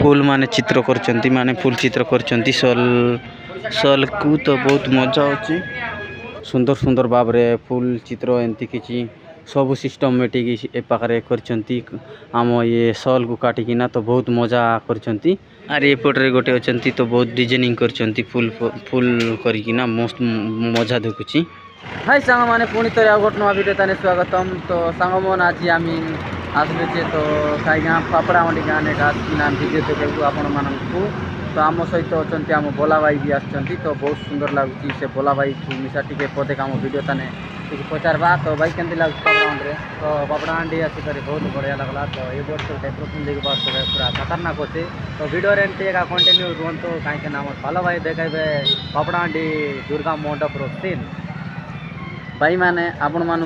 फूल माने चित्र करचंती माने फूल चित्र करचंती सल को तो बहुत मजा होची सुंदर सुंदर भाबरे फूल चित्र एंती किछि सब सिस्टमेटिक ए पाखरे करचंती आम ये सल को काटिकिना तो बहुत मजा करचंती अरे एपटरे गोटे अचंती तो बहुत डिजाइनिंग करचंती फूल फूल करिकिना मस्त मजा देखुची। हाय सांग माने पुणी तरी आ गोटे नवा वीडियो ताने स्वागतम। तो सांग मन आज आमी आसले छे तो खाई गाँ पापड़ा मंडी गाँ ने आसिना वीडियो देखू आपण मानकू। तो आम सहित अचंती आम बोला भाई भी आछंती तो बहुत सुंदर लागुची से बोला भाई मिसा टिके पदे काम वीडियो ताने टिके पचारबा। तो भाई केमती लागुची पापड़ा मंडी तो पापड़ा मंडी आसिक बहुत बढ़िया लगला। तो ये वर्ष डेकोरेशन देखा पूरा खतरनाक अच्छे तो वीडियो एंटी का कंटिन्यू रुहतु कहीं आम भल भाई देखेबे पापड़ा मंडी दुर्गा मंडप सीन भाई मैंने आपण मानू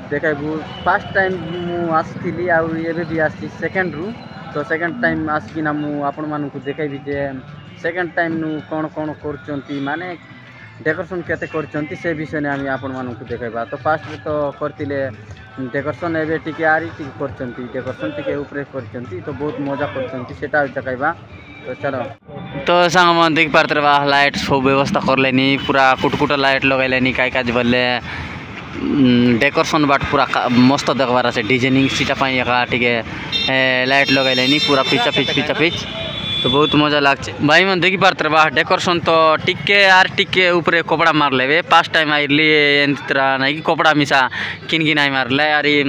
देखाबू। फर्स्ट टाइम मुझी आबे भी आसी सेकेंड रु तो सेकेंड टाइम आसिकिना आपण मानू देखाबी जे सेकेंड टाइम नु कौन कौन कर माने डेकोरेशन केते करचंती से विषय ने आम आपण मानू देखाबा। तो फास्ट तो करते डेकोरेशन एवं टिके आरी टिके करचंती डेकोरेशन टिके ऊपर करचंती तो बहुत मजा करचंती सेटा देखाबा। तो चलो तो सांग मन देख पारते लाइट सब व्यवस्था कर लेनी पूरा कुटकुटा लाइट लगैलेनी काय काज बोले डेकोरेशन बाट पूरा मस्त देखबार আছে डिजाइनिंग सीटा पाई एका टिके लाइट लगैलेनी पूरा पिचा पिच तो बहुत मजा लागছে भाई मन देखि पारते बा डेकोरेशन तो टिके आर टिके ऊपर कपड़ा मार लेबे पास टाइम आइली एंतरा नहीं कपड़ा मिसा किन किन आई मारले अरे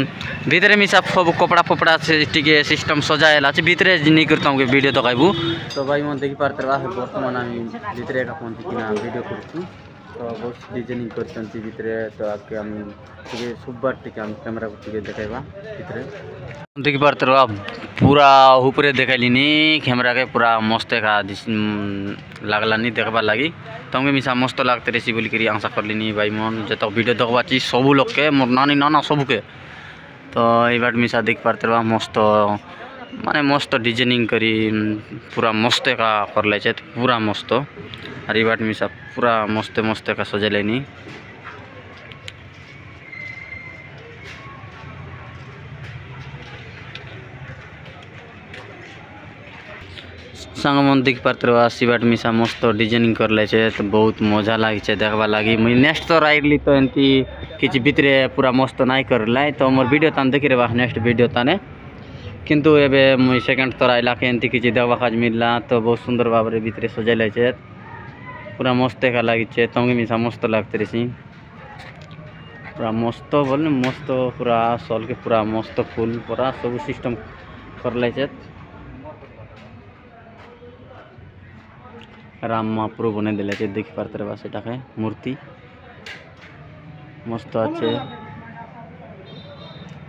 भीतर मिसा सब कपड़ा फपड़ा से टिके सिस्टम सजाएला আছে भीतर नहीं करता हूं वीडियो तो कहबू। तो भाई मन देखि पारते बा वर्तमान आमी भीतर का फोन किना वीडियो करछु तो बहुत डिजाइनिंग करचंती भीतर तो आके हम टिके सुबर टिके हम कैमरा को टिके देखाइबा भीतर देखि पारते बा पूरा ऊपर देखाइलिनी कैमरा के पूरा मस्त का लागलानी देखबार लगी तमके मिसा मस्त लागते रेसी बोली करी आशा करलिनी भाई मन जत वीडियो देखबाची सब लोग के मोर नानी नाना सब के तो ये बाट मिसा देख पारते बा मस्त माने मस्त डिजाइनिंग करी पूरा मस्त का कर ले पूरा मस्त और ये बाट मिसा पूरा मस्त मस्त का सजेलेनी सांग मन देख पारते आसी बाट मिसा मस्त डिजाइनिंग कर ले तो बहुत मजा लगे देखबा लगी मुझे नेक्स्ट तो आइली तो एमती किसी भितर पूरा मस्त नाई कर लाई तो मोर वीडियो तान देखी रे नेक्स्ट वीडियो ताने किंतु एबे मुझे सेकेंड थर आइला के एमती किसी देखा काज मिलला तो बहुत सुंदर भाव में भितर सजाइल पूरा मस्त का लगे तमके मिसा मस्त लगते रही पूरा मस्त बोले मस्त पूरा सल के पूरा मस्त फूल पूरा सब सिस्टम कर ले राम महाप्रभु बने दिले देख पारते बा सेटाके मूर्ति मस्त अच्छे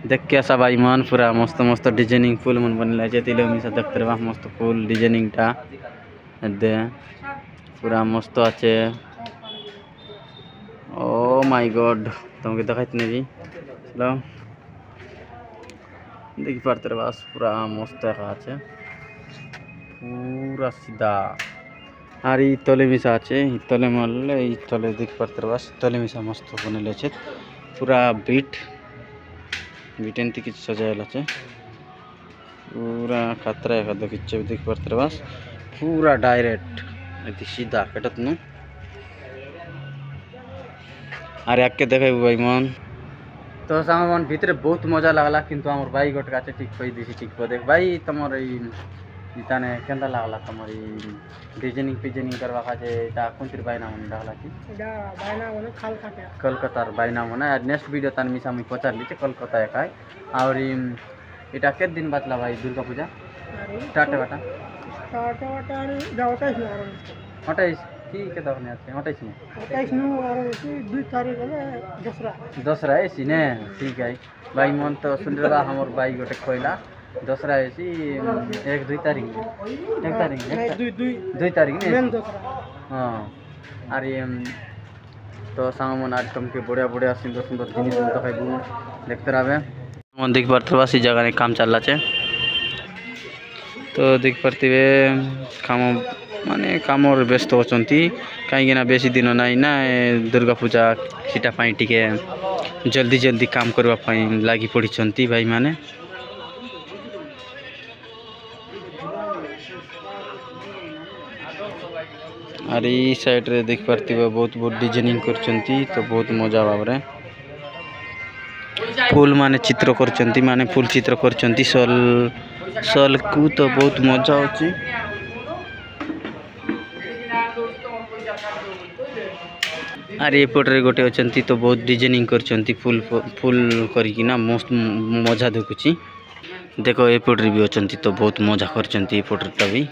देख के आसा भाई मन पूरा मस्त मस्त डिजाइनिंग फूल मन बनले तिले मिसा देखते बा मस्त फूल डिजाइनिंग टा दे पूरा मस्त अच्छे। ओ माय गॉड तुमके देखाइत नहीं चलो देख पारते बस पूरा मस्त का আছে पूरा सीधा और ये तले मिसा আছে तले मारले तले देख पारते बस तले मिसा मस्त बनेले पूरा बीट एंती किसी सजाएल আছে पूरा खतरा का देखिए देख पारते बस पूरा डायरेक्ट सीधा कटत नु अरे आके देखे भाई मन तो सांग मन भीतर बहुत मजा लगला किंतु हमर भाई गोट का ठीक कही दी ठीक को देख भाई तमर इताने केंदा लागला तमर डिजाइनिंग पिजाइनिंग करवा काजे ता कोनतिर बायना मन डाला की डा बायना मन कलकत्ता बायना मन और नेक्स्ट वीडियो तान मिसा मी पचार लीचे कलकत्ता एकाय और इटा के दिन बातला भाई दुर्गा पूजा स्टार्ट बाटा 28 की के दखने आछे 28 नु और 2 तारीख है दसरा है सिने ठीक है भाई मन तो सुंदरबा हमर भाई गोटे कोइला दसरा है सी 1-2 तारीख 1 तारीख 2 तारीख ने हां अरे तो सांग मन आज तुमके बढ़िया बढ़िया सुंदर सुंदर जिनिस देखाइबू देखते रहबे मन देख पारते सी जगह ने काम चलला छे तो देख पारते काम माने काम और व्यस्त होचंती कहीं बेसी दिन नाई ना दुर्गा पूजा सीटा पाई टिके जल्दी जल्दी काम करवा पाई लागी पड़ी भाई माने और ई साइड रे देख पार्थिबे बहुत बहुत डिजाइनिंग करचंती तो बहुत मजा भाबरे फूल माने चित्र करचंती माने फूल चित्र करचंती सल सल को तो बहुत मजा होची अरे एपटे गोटे अछंती तो बहुत डिजाइनिंग करचंती फूल फूल करिकी ना मस्त मजा देखुची देखो एपटे भी अछंती तो बहुत मजा करचंती एपटे भी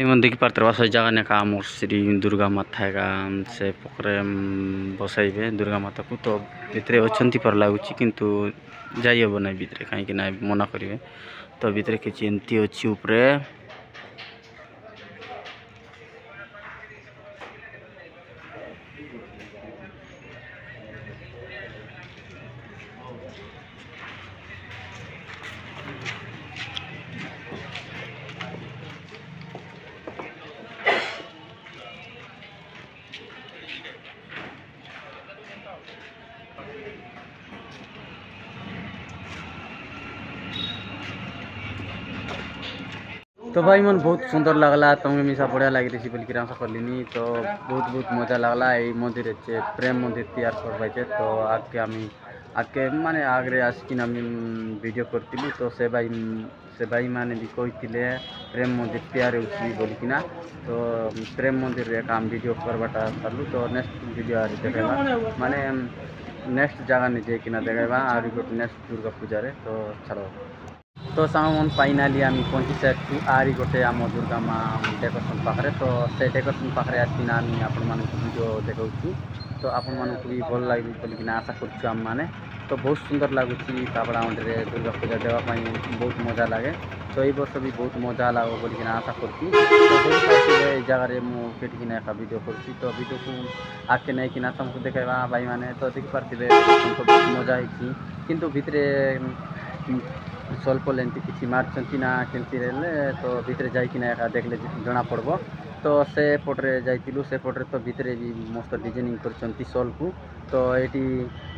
मन देखी पार्थ से जगह ने का मोर श्री दुर्गा माता का से पोखरे बसाइबे दुर्गा माता को तो भितरे अच्छी पर लगुच किंतु जाई हम ना भितरे कहीं ना मना करेंगे तो भितरे किसी एमती अच्छी ऊपर तो भाई मन बहुत सुंदर लगला तुमके मिसा बढ़िया लगी बोल कि आशा करलिनी तो बहुत बहुत मजा लगला ये मंदिर अच्छे प्रेम मंदिर तैयार करवाइचे तो आगे माने आगे आसिक वीडियो करती तो से भाई माने भी कहते प्रेम मंदिर तैयार होना तो प्रेम मंदिर रे काम वीडियो करवाटा सारू तो नेक्स्ट वीडियो देखेगा माने नेक्स्ट जगह नहीं जाकिना देखेगा और गोटे नेक्स्ट दुर्गा पूजा रे तो चलो तो सामान फाइनाली आम पहुँची सारी आरी गोटे आम दुर्गा माँ डेकोरेशन पाखे तो से डेकोरेशन पाखे आसिना आपण मानक वीडियो देखा तो आपण मानक भी भल लगे बोलिकी आशा करूँ आम मैंने तो बहुत सुंदर लगुच पापड़ामंडी दुर्गा पूजा देवाई बहुत मजा लगे तो ये वर्ष भी बहुत मजा लगे बोलिकी आशा करूँ तो जगह मुझे एक वीडियो करुँच तो वीडियो को आगे नहीं कि तुमको देखेगा भाई मैंने तो देखी पार्थे बहुत मजा होती किंतु भितरे स्वल्प लेंती किसी मार्चंती ना केमती रहे तो भितरे जाइकिना एका देखले जना पड़बो तो से पटरे जाइतिलु से पटरे तो भितरे भी मस्त डिजाइनिंग करचंती सल को तो एटी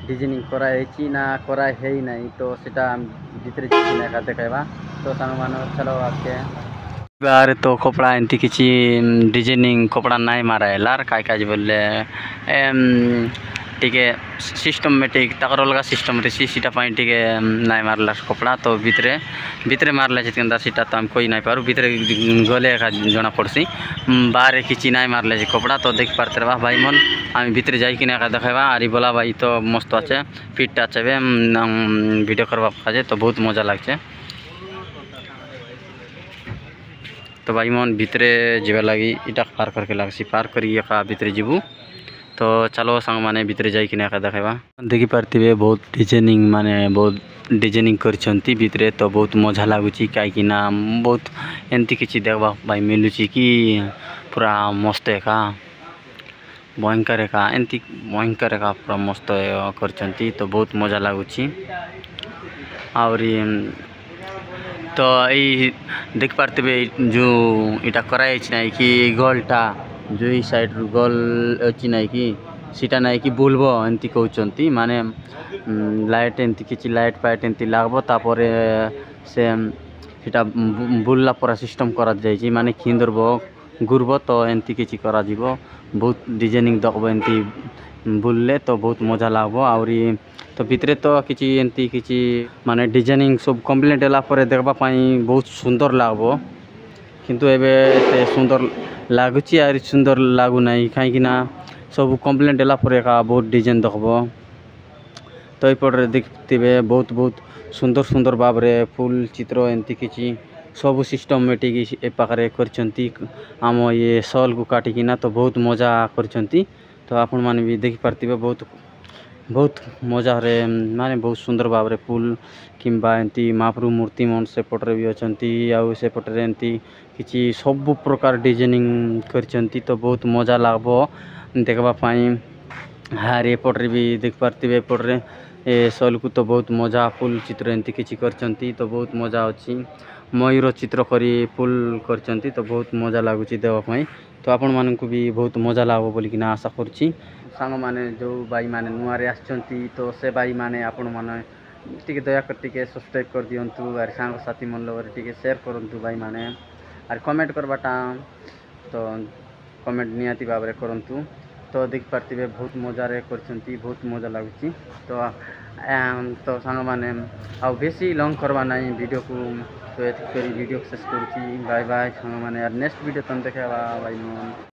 डिजाइनिंग कराई ना कराई है नहीं तो सेटा भितरे जाइकिना एका देखाइबा तो सांग मान चलो आके बार तो कपड़ा एंती किसी डिजाइनिंग कपड़ा नहीं मारा है लार काय बोले टिके सिस्टमेटिक ताकर अलग सिस्टम रही सीटा टिके नाई मारला कपड़ा तो भितरे मारला सीटा तो हम कोई नहीं पारू भितरे गले जना पड़सी बाहर किसी नाई मारला कपड़ा तो देख पारते रहा भाई मन आम भितरे जाइकिना एका देखाइबा आरी बोला भाई तो मस्त आछे फिट आछे वीडियो करवा काजे तो बहुत मजा लागছে तो भाई मन भितरे जीवा लगी इटा पार करके लागसी पार करी एका भितरे जीवू तो चलो सांग माने भितरे जाइकिना एका देखाइबा देखी पार्थिबे बहुत डिजाइनिंग माने बहुत डिजाइनिंग करछंती भितरे तो बहुत मजा लागुची काईकिना बहुत एंती किछि देखबा भाई मिलुची कि पूरा मस्त एका भयंकर एका एंती भयंकर एका पूरा मस्त करछंती तो बहुत मजा लागुची और तो ये देख पार्थिबे जो इटा कराई नै कि गोलटा जो ई साइड गोल अच्छी नहीं कि सीटा नहीं कि बुलबो एंती कहते माने लाइट एंती किसी लाइट फाइट एंती लागबो तापर से सीटा बुलला पूरा सिस्टम करा जाइए माने खिंदरबो घुरबो तो एंती किसी करा जीवो बहुत डिजाइनिंग देखबो एंती बुलले तो बहुत मजा लागबो और तो भितरे तो किसी एंती किसी माने डिजाइनिंग सब कंप्लीट होला परे देखबा पाई बहुत सुंदर लागबो किंतु एबे सुंदर लगुच और सुंदर लगु ना कहीं सब कंप्लीट है का बहुत डिजाइन देखबो तो यपटे देखते बहुत बहुत सुंदर सुंदर भाव में फूल चित्र एमती किसी सब सिस्टमेटिक ए पाखे करछंती आम ये सल को काटिकिना तो बहुत मजा करछंती तो आपण माने भी देखि पार्थिबे बहुत बहुत मजा रे माने बहुत सुंदर भाव रे फुल किंबा एंती महाप्रभु मूर्ति मन से पटरे भी अछंती आउ से पटरे एंती किछि सब प्रकार डिजाइनिंग करचंती तो बहुत मजा लागबो देखबा पाई हार एपट्रे भी देख पार्थिबे एपट्रे ए सलकु तो बहुत मजा फुल चित्र एंती किछि करचंती तो बहुत मजा अछि मयूर चित्र करी फुल करचंती तो बहुत मजा लागुची देवा पाई तो आपण मानकु भी बहुत मजा लागबो बोली कि ना आशा करछि सांग माने जो भाई माने नुआ रे आछंती तो से भाई माने आपण माने टिके दया कर टिके सब्सक्राइब कर दियंतु आर सांग साथी मन लोग टिके शेयर करंतु भाई माने आर कमेंट करबाटा तो कमेंट नियाती भाव रे करंतु तो देख पार्थिबे बहुत मजा रे करचंती बहुत मजा लागुची तो सांग माने आ बेसी लॉन्ग करवा नहीं वीडियो को तो एत करी वीडियो शेष करूची बाय बाय सांग माने यार नेक्स्ट वीडियो तन देखाबा भाई मन।